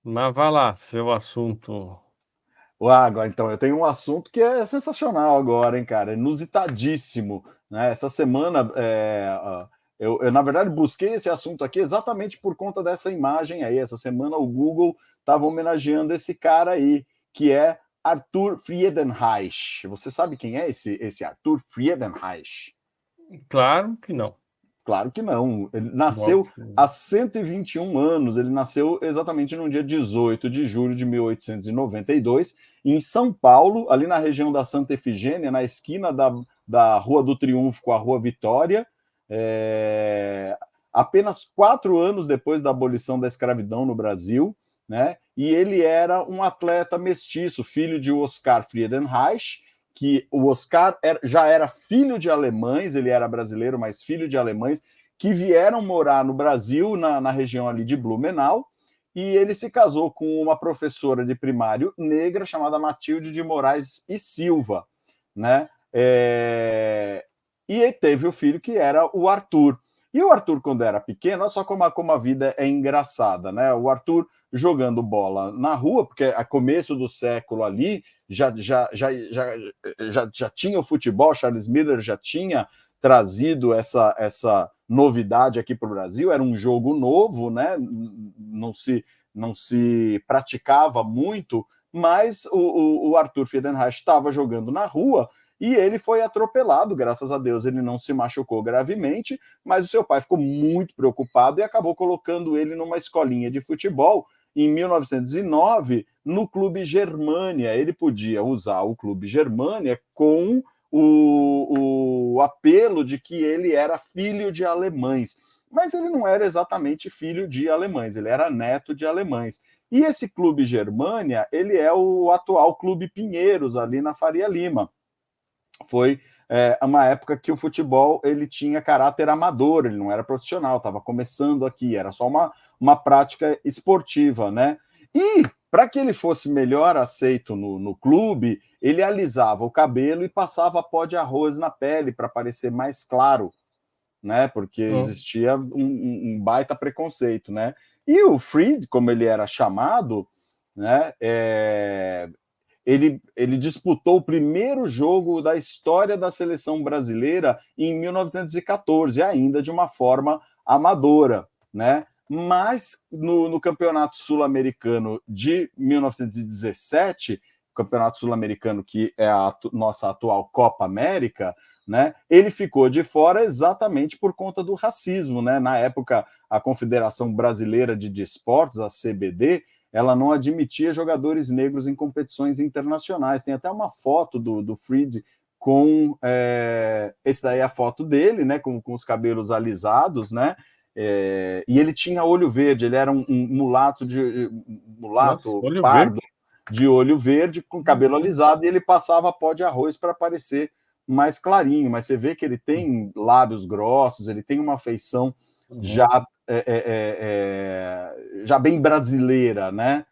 Mas vai lá, seu assunto. Agora, então, eu tenho um assunto que é sensacional agora, hein, cara? Inusitadíssimo, né? Essa semana, eu, na verdade, busquei esse assunto aqui exatamente por conta dessa imagem aí. Essa semana o Google estava homenageando esse cara aí, que é Arthur Friedenreich. Você sabe quem é esse Arthur Friedenreich? Claro que não. Claro que não. Ele nasceu Óbvio que há não. 121 anos. Ele nasceu exatamente no dia 18 de julho de 1892, em São Paulo, ali na região da Santa Efigênia, na esquina da Rua do Triunfo com a Rua Vitória. Apenas 4 anos depois da abolição da escravidão no Brasil, né? E ele era um atleta mestiço, filho de Oscar Friedenreich, que o Oscar já era filho de alemães, ele era brasileiro, mas filho de alemães, que vieram morar no Brasil, na região ali de Blumenau, e ele se casou com uma professora de primário negra chamada Matilde de Moraes e Silva, né? E teve o filho que era o Arthur. E o Arthur, quando era pequeno, olha só como a vida é engraçada, né? O Arthur jogando bola na rua, porque a começo do século ali já tinha o futebol, Charles Miller já tinha trazido essa novidade aqui para o Brasil, era um jogo novo, né? Não se praticava muito, mas o Arthur Friedenreich estava jogando na rua e ele foi atropelado, graças a Deus ele não se machucou gravemente, mas o seu pai ficou muito preocupado e acabou colocando ele numa escolinha de futebol em 1909 no Clube Germânia. Ele podia usar o Clube Germânia com o apelo de que ele era filho de alemães. Mas ele não era exatamente filho de alemães, ele era neto de alemães. E esse Clube Germânia, ele é o atual Clube Pinheiros, ali na Faria Lima. Foi uma época que o futebol ele tinha caráter amador, ele não era profissional, estava começando aqui, era só uma prática esportiva, né? E para que ele fosse melhor aceito no clube, ele alisava o cabelo e passava pó de arroz na pele para parecer mais claro, né? Porque existia um baita preconceito, né? E o Fried, como ele era chamado, né? Ele disputou o primeiro jogo da história da seleção brasileira em 1914, ainda de uma forma amadora, né? Mas no Campeonato Sul-Americano de 1917, Campeonato Sul-Americano que é a nossa atual Copa América, né? Ele ficou de fora exatamente por conta do racismo, né? Na época, a Confederação Brasileira de Desportos, a CBD, ela não admitia jogadores negros em competições internacionais. Tem até uma foto do Fried com esse daí é a foto dele, né? Com os cabelos alisados, né? E ele tinha olho verde, ele era um mulato Nossa, olho pardo verde. de olho verde com cabelo alisado e ele passava pó de arroz para parecer mais clarinho, mas você vê que ele tem lábios grossos, ele tem uma feição já já bem brasileira, né?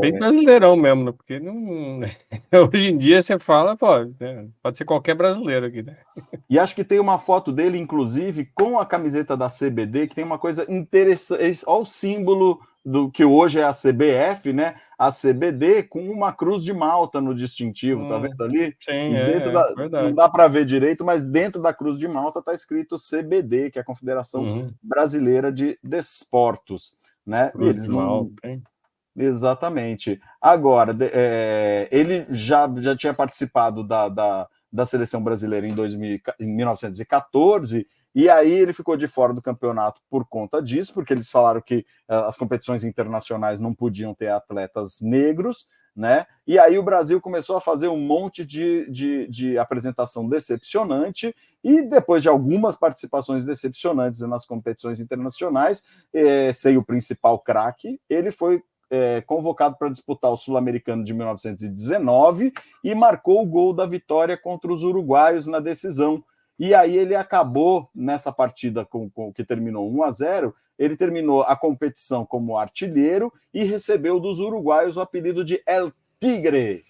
Bem brasileirão mesmo, né? Porque não, hoje em dia você fala, pode, né? Pode ser qualquer brasileiro aqui, né? E acho que tem uma foto dele, inclusive, com a camiseta da CBD, que tem uma coisa interessante. Olha o símbolo do que hoje é a CBF, né? A CBD com uma cruz de Malta no distintivo, tá vendo ali? Sim, E dentro não verdade. dá para ver direito, mas dentro da cruz de Malta está escrito CBD, que é a Confederação Brasileira de Desportos, né? E Cruz eles de não. Malta, hein? Exatamente. Agora, ele já tinha participado da seleção brasileira em 1914, e aí ele ficou de fora do campeonato por conta disso, porque eles falaram que as competições internacionais não podiam ter atletas negros, né? E aí o Brasil começou a fazer um monte de apresentação decepcionante, e depois de algumas participações decepcionantes nas competições internacionais, sem o principal craque, ele foi convocado para disputar o Sul-Americano de 1919 e marcou o gol da vitória contra os uruguaios na decisão. E aí ele acabou nessa partida que terminou 1-0, ele terminou a competição como artilheiro e recebeu dos uruguaios o apelido de El Tigre.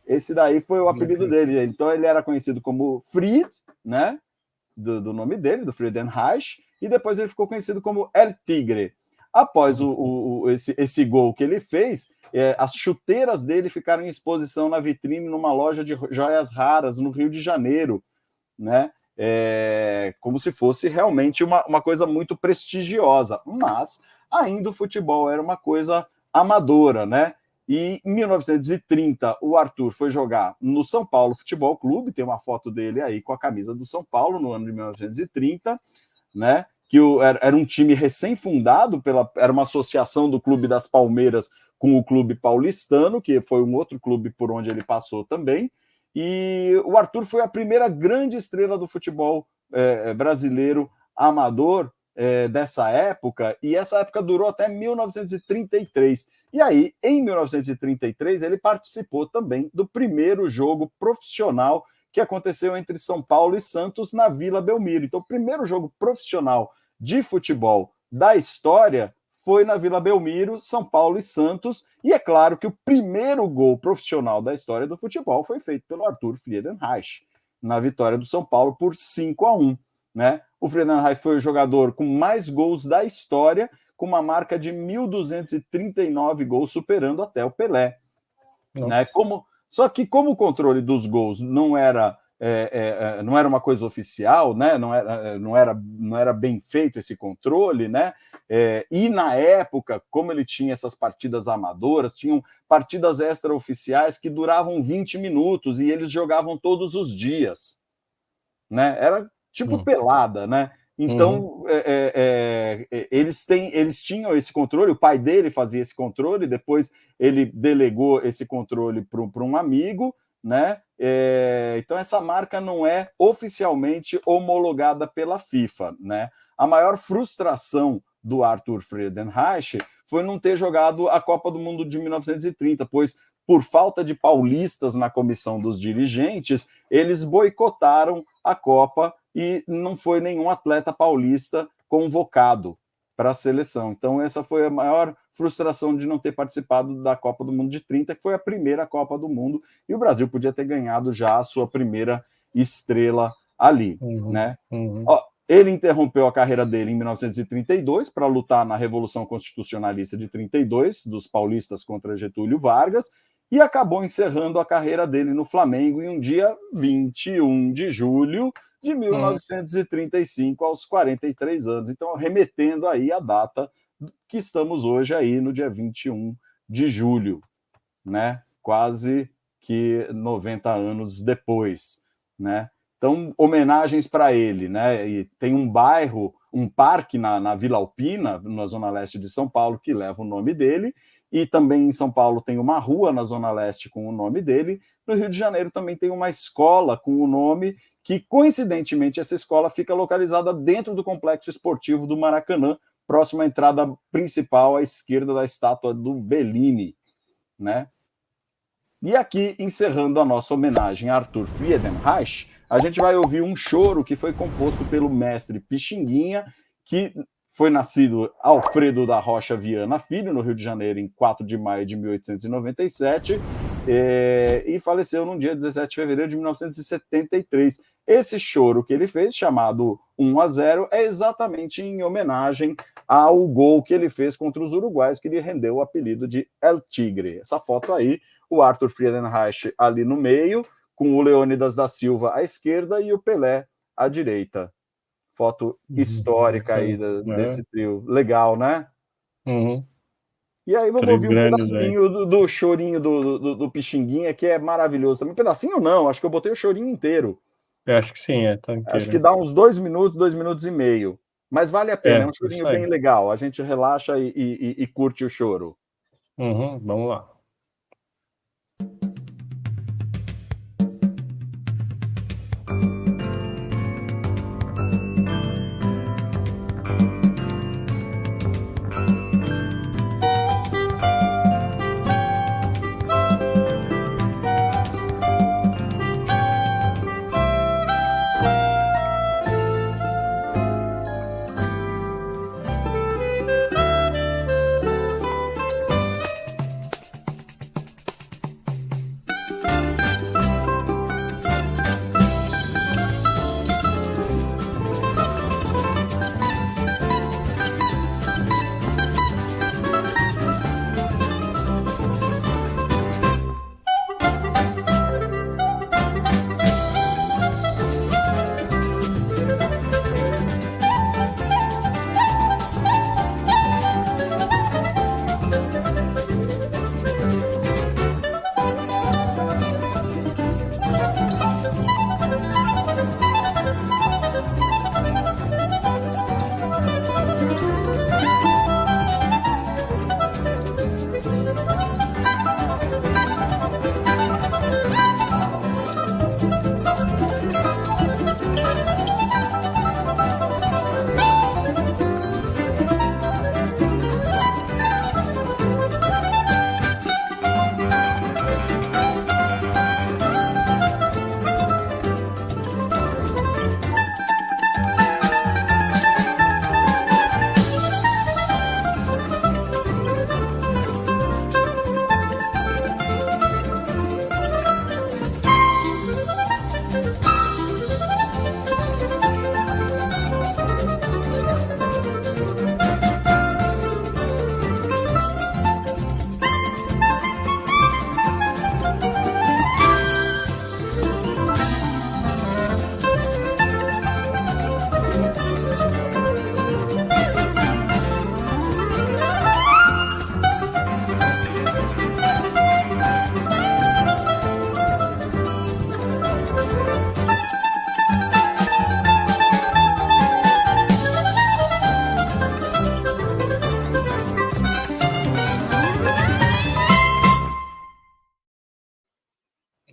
Esse daí foi o apelido dele. Então ele era conhecido como Fried, né? Do nome dele, do Friedenreich, e depois ele ficou conhecido como El Tigre. Após esse gol que ele fez, as chuteiras dele ficaram em exposição na vitrine numa loja de joias raras no Rio de Janeiro, né? Como se fosse realmente uma coisa muito prestigiosa, mas ainda o futebol era uma coisa amadora, né? E em 1930, o Arthur foi jogar no São Paulo Futebol Clube, tem uma foto dele aí com a camisa do São Paulo no ano de 1930, né? Que era um time recém-fundado, era uma associação do Clube das Palmeiras com o Clube Paulistano, que foi um outro clube por onde ele passou também. E o Arthur foi a primeira grande estrela do futebol brasileiro amador dessa época, e essa época durou até 1933. E aí, em 1933, ele participou também do primeiro jogo profissional que aconteceu entre São Paulo e Santos na Vila Belmiro. Então, o primeiro jogo profissional de futebol da história foi na Vila Belmiro, São Paulo e Santos, e é claro que o primeiro gol profissional da história do futebol foi feito pelo Arthur Friedenreich, na vitória do São Paulo por 5-1, né? O Friedenreich foi o jogador com mais gols da história, com uma marca de 1.239 gols, superando até o Pelé, né? Só que como o controle dos gols não era uma coisa oficial, né? Não era bem feito esse controle, né? E na época, como ele tinha essas partidas amadoras, tinham partidas extraoficiais que duravam 20 minutos e eles jogavam todos os dias, né? Era tipo pelada, né? Então, eles tinham esse controle, o pai dele fazia esse controle, depois ele delegou esse controle para um amigo, né? Então, essa marca não é oficialmente homologada pela FIFA, né? A maior frustração do Arthur Friedenreich foi não ter jogado a Copa do Mundo de 1930, pois, por falta de paulistas na comissão dos dirigentes, eles boicotaram a Copa e não foi nenhum atleta paulista convocado para a seleção. Então, essa foi a maior frustração de não ter participado da Copa do Mundo de 30, que foi a primeira Copa do Mundo, e o Brasil podia ter ganhado já a sua primeira estrela ali, né? Ele interrompeu a carreira dele em 1932 para lutar na Revolução Constitucionalista de 32, dos paulistas contra Getúlio Vargas, e acabou encerrando a carreira dele no Flamengo em um dia 21 de julho de 1935, aos 43 anos. Então, remetendo aí a data que estamos hoje aí, no dia 21 de julho, né? Quase que 90 anos depois, né? Então, homenagens para ele, né? E tem um bairro, um parque na Vila Alpina, na zona leste de São Paulo, que leva o nome dele, e também em São Paulo tem uma rua na zona leste com o nome dele. No Rio de Janeiro também tem uma escola com o nome, que coincidentemente essa escola fica localizada dentro do complexo esportivo do Maracanã, próximo à entrada principal à esquerda da estátua do Bellini, né? E aqui, encerrando a nossa homenagem a Arthur Friedenreich, a gente vai ouvir um choro que foi composto pelo mestre Pixinguinha, que foi nascido Alfredo da Rocha Viana Filho, no Rio de Janeiro, em 4 de maio de 1897, e faleceu no dia 17 de fevereiro de 1973. Esse choro que ele fez, chamado 1-0, é exatamente em homenagem ao gol que ele fez contra os uruguaios, que lhe rendeu o apelido de El Tigre. Essa foto aí, o Arthur Friedenreich ali no meio, com o Leônidas da Silva à esquerda e o Pelé à direita. Foto histórica aí desse trio. Legal, né? E aí vamos ouvir um pedacinho do chorinho do Pixinguinha, que é maravilhoso também. Um pedacinho não, acho que eu botei o chorinho inteiro. Eu acho que sim, tá inteiro. Acho que dá uns 2 minutos e meio. Mas vale a pena, é um chorinho bem legal. A gente relaxa e curte o choro. Vamos lá.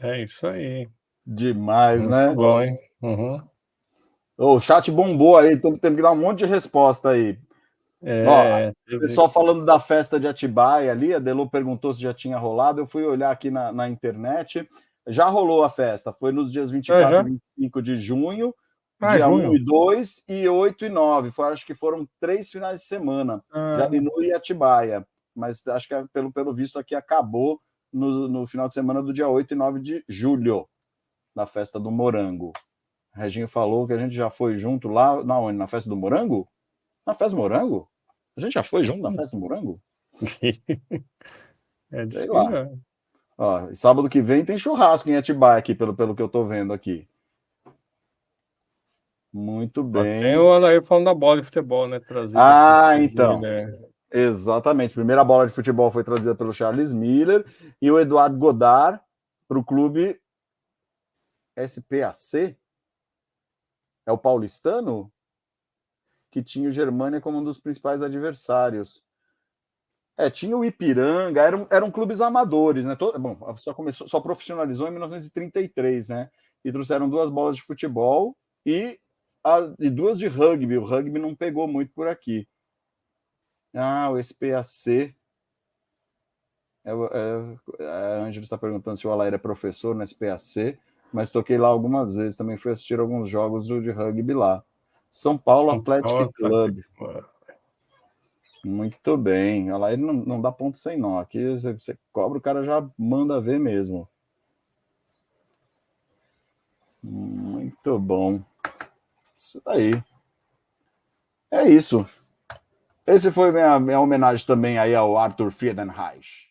É isso aí. Demais, Muito né? bom, hein? Uhum. O chat bombou aí, temos que dar um monte de resposta aí. Ó, pessoal falando da festa de Atibaia ali, a Delô perguntou se já tinha rolado, eu fui olhar aqui na internet, já rolou a festa, foi nos dias 24 e 25 de junho, dia junho. 1 e 2, e 8 e 9, acho que foram 3 finais de semana, Jarinu e Atibaia, mas acho que pelo visto aqui acabou no final de semana do dia 8 e 9 de julho, na festa do Morango. O Reginho falou que a gente já foi junto lá, na festa do Morango? Na festa do Morango? A gente já foi junto na festa do Morango? Sei lá. Ó, sábado que vem tem churrasco em Atibaia aqui, pelo que eu tô vendo aqui. Muito bem. Tem o Anair falando da bola de futebol, né? Trazida então. Exatamente. Primeira bola de futebol foi trazida pelo Charles Miller e o Eduardo Godard para o clube SPAC. É o paulistano? Que tinha o Germânia como um dos principais adversários. Tinha o Ipiranga, eram clubes amadores, né? Bom, só profissionalizou em 1933, né? E trouxeram 2 bolas de futebol e 2 de rugby. O rugby não pegou muito por aqui. O SPAC. A Ângela está perguntando se o Alair é professor no SPAC, mas toquei lá algumas vezes. Também fui assistir alguns jogos de rugby lá. São Paulo Athletic Club. Muito bem. Olha lá, ele não dá ponto sem nó. Aqui você cobra, o cara já manda ver mesmo. Muito bom. Isso daí. É isso. Esse foi minha homenagem também aí ao Arthur Friedenreich.